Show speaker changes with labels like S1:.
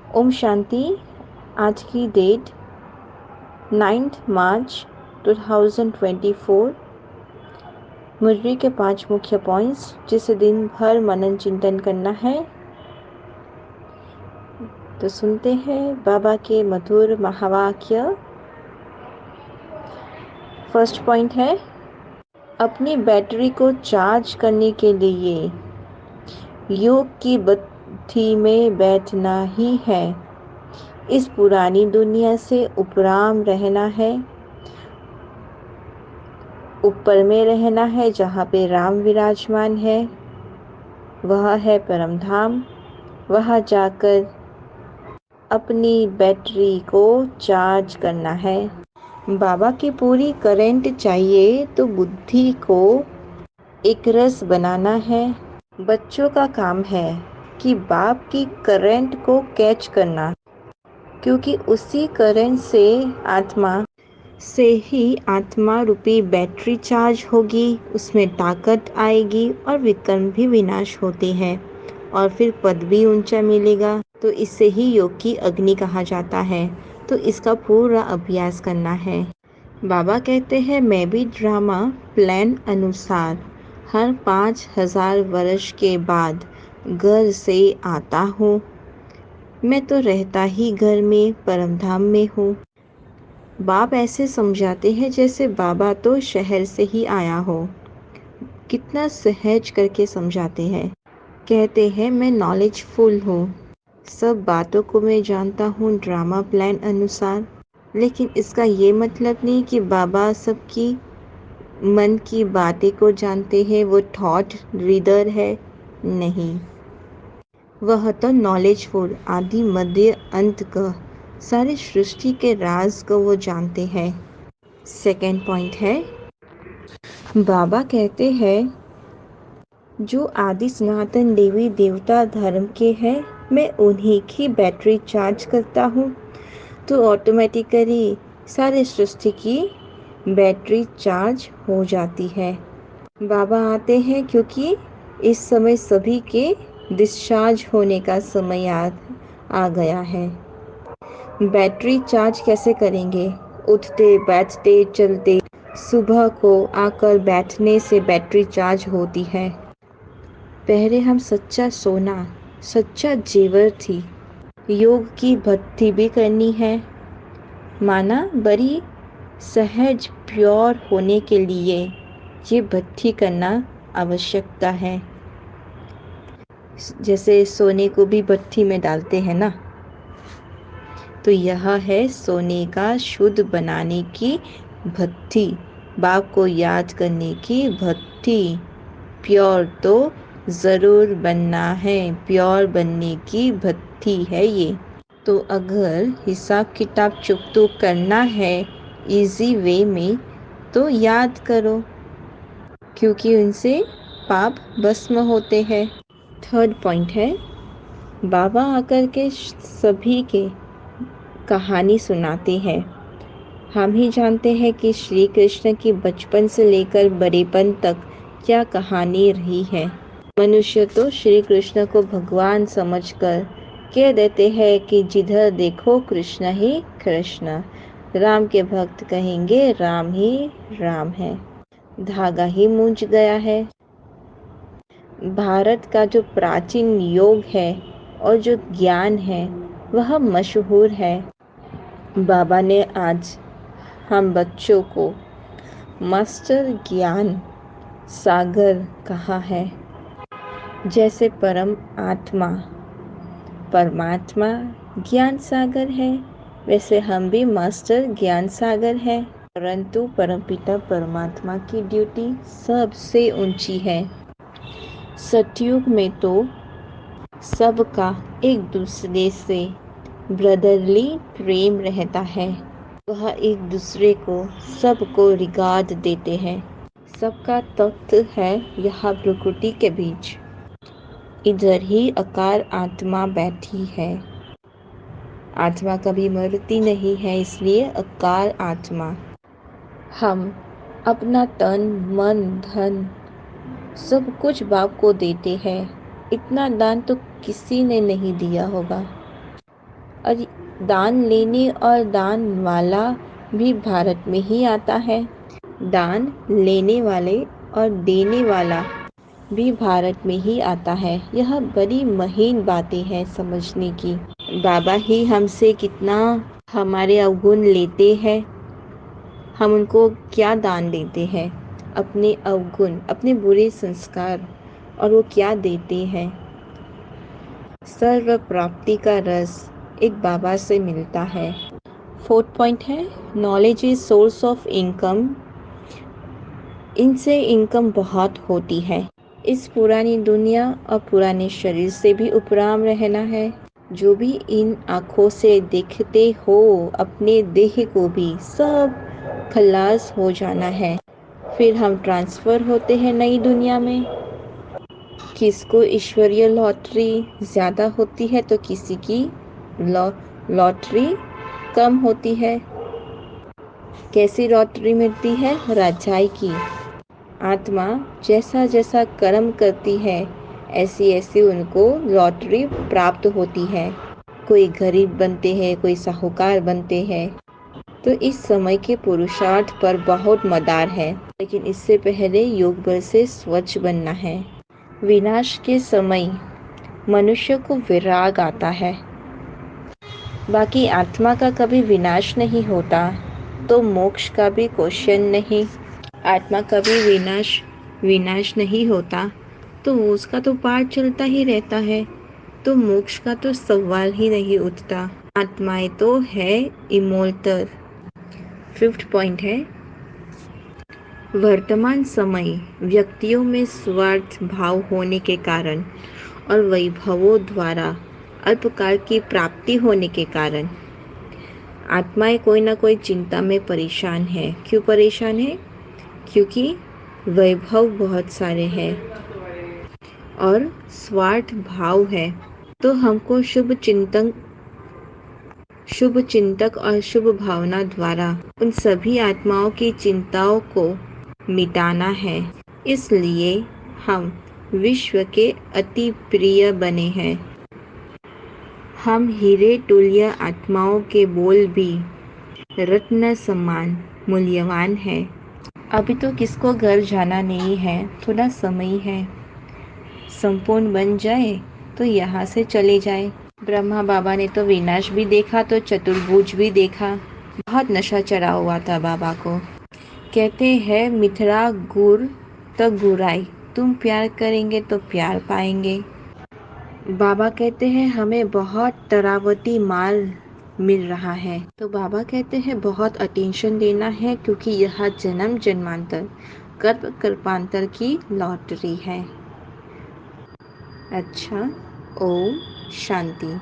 S1: ओम शांति। आज की डेट 9 मार्च 2024। मुरली के 5 मुख्य पॉइंट्स जिसे दिन भर मनन चिंतन करना है। तो सुनते हैं बाबा के मधुर महावाक्य। फर्स्ट पॉइंट है, अपनी बैटरी को चार्ज करने के लिए योग की बत्ती में बैठना ही है। इस पुरानी दुनिया से उपराम रहना है, ऊपर में रहना है जहाँ पे राम विराजमान है। वह है परम धाम। वहाँ जाकर अपनी बैटरी को चार्ज करना है। बाबा की पूरी करंट चाहिए तो बुद्धि को एक रस बनाना है। बच्चों का काम है कि बाप की करंट को कैच करना, क्योंकि उसी करंट से ही आत्मा रूपी बैटरी चार्ज होगी, उसमें ताकत आएगी और विकर्म भी विनाश होते हैं और फिर पद भी ऊंचा मिलेगा। तो इससे ही योग की अग्नि कहा जाता है। तो इसका पूरा अभ्यास करना है। बाबा कहते हैं, मैं भी ड्रामा प्लान अनुसार हर 5000 वर्ष के बाद घर से आता हूँ। मैं तो रहता ही घर में परमधाम में हूँ। बाप ऐसे समझाते हैं जैसे बाबा तो शहर से ही आया हो। कितना सहज करके समझाते हैं। कहते हैं, मैं नॉलेजफुल हूँ, सब बातों को मैं जानता हूँ ड्रामा प्लान अनुसार। लेकिन इसका ये मतलब नहीं कि बाबा सबकी मन की बातें को जानते हैं, वो थॉट रीडर है। नहीं, वह तो नॉलेजफुल आदि मध्य अंत का सारी सृष्टि के राज को वो जानते हैं। सेकेंड पॉइंट है, बाबा कहते हैं, जो आदि सनातन देवी देवता धर्म के हैं, मैं उन्हीं की बैटरी चार्ज करता हूँ तो ऑटोमेटिकली सारी सृष्टि की बैटरी चार्ज हो जाती है। बाबा आते हैं क्योंकि इस समय सभी के डिस्चार्ज होने का समय आ गया है। बैटरी चार्ज कैसे करेंगे? उठते बैठते चलते सुबह को आकर बैठने से बैटरी चार्ज होती है। पहले हम सच्चा सोना, सच्चा जेवर थी। योग की भक्ति भी करनी है। माना बड़ी सहज प्योर होने के लिए ये भक्ति करना आवश्यकता है। जैसे सोने को भी भट्टी में डालते हैं ना, तो यह है सोने का शुद्ध बनाने की भक्ति, बाप को याद करने की भक्ति। प्योर तो ज़रूर बनना है, प्योर बनने की भक्ति है ये। तो अगर हिसाब किताब चुप करना है इजी वे में, तो याद करो, क्योंकि उनसे पाप भस्म होते हैं। थर्ड पॉइंट है, बाबा आकर के सभी के कहानी सुनाते हैं। हम ही जानते हैं कि श्री कृष्ण की बचपन से लेकर बड़ेपन तक क्या कहानी रही है। मनुष्य तो श्री कृष्ण को भगवान समझकर कह देते हैं कि जिधर देखो कृष्ण ही कृष्ण। राम के भक्त कहेंगे राम ही राम है। धागा ही मूंझ गया है। भारत का जो प्राचीन योग है और जो ज्ञान है वह मशहूर है। बाबा ने आज हम बच्चों को मास्टर ज्ञान सागर कहा है। जैसे परमात्मा ज्ञान सागर है, वैसे हम भी मास्टर ज्ञान सागर है। परंतु परमपिता परमात्मा की ड्यूटी सबसे ऊंची है। सतयुग में तो सबका एक दूसरे से ब्रदरली प्रेम रहता है। वह एक दूसरे को सबको रिगार्ड देते हैं। सबका तख्त है यहाँ प्रकृति के बीच। इधर ही अकार आत्मा बैठी है। आत्मा कभी मरती नहीं है, इसलिए अकार आत्मा। हम अपना तन मन धन सब कुछ बाप को देते हैं। इतना दान तो किसी ने नहीं दिया होगा। और दान लेने और दान वाला भी भारत में ही आता है। दान लेने वाले और देने वाला भी भारत में ही आता है। यह बड़ी महीन बातें हैं समझने की। बाबा ही हमसे कितना हमारे अवगुण लेते हैं। हम उनको क्या दान देते हैं? अपने अवगुण, अपने बुरे संस्कार। और वो क्या देते हैं? सर्व प्राप्ति का रस एक बाबा से मिलता है। फोर्थ पॉइंट है knowledge is source of income. इनसे इनकम बहुत होती है। इस पुरानी दुनिया और पुराने शरीर से भी उपराम रहना है। जो भी इन आँखों से देखते हो अपने देह को भी सब खलास हो जाना है। फिर हम ट्रांसफ़र होते हैं नई दुनिया में। किसको ईश्वरीय लॉटरी ज़्यादा होती है तो किसी की लॉटरी कम होती है। कैसी लॉटरी मिलती है? राजाई की। आत्मा जैसा जैसा कर्म करती है ऐसी ऐसी उनको लॉटरी प्राप्त होती है। कोई गरीब बनते हैं, कोई साहूकार बनते हैं। तो इस समय के पुरुषार्थ पर बहुत मदार है, लेकिन इससे पहले योग बल से स्वच्छ बनना है। विनाश के समय मनुष्य को विराग आता है। बाकी आत्मा का कभी विनाश नहीं होता, तो मोक्ष का भी क्वेश्चन नहीं। आत्मा कभी विनाश नहीं होता, तो उसका तो पाठ चलता ही रहता है, तो मोक्ष का तो सवाल ही नहीं उठता। आत्माएं तो है इमोर्टल। फिफ्थ पॉइंट है वर्तमान समय व्यक्तियों में स्वार्थ भाव होने के कारण और वैभवों द्वारा अल्पकाल की प्राप्ति होने के कारण आत्माएं कोई ना कोई चिंता में परेशान है। क्यों परेशान है? क्योंकि वैभव बहुत सारे हैं और स्वार्थ भाव है। तो हमको शुभ चिंतक और शुभ भावना द्वारा उन सभी आत्माओं की चिंताओं को मिटाना है। इसलिए हम विश्व के अति प्रिय बने हैं। हम हीरे तुल्य आत्माओं के बोल भी रत्न समान मूल्यवान है। अभी तो किसको घर जाना नहीं है, थोड़ा समय है। संपूर्ण बन जाए तो यहाँ से चले जाए। ब्रह्मा बाबा ने तो विनाश भी देखा तो चतुर्भुज भी देखा। बहुत नशा चढ़ा हुआ था बाबा को। कहते हैं मिथरा गुर तो गुराई, तुम प्यार करेंगे तो प्यार पाएंगे। बाबा कहते हैं हमें बहुत तरावती माल मिल रहा है, तो बाबा कहते हैं बहुत अटेंशन देना है, क्योंकि यह जन्म जन्मांतर कल्प कल्पांतर की लॉटरी है। अच्छा, ओम शांति।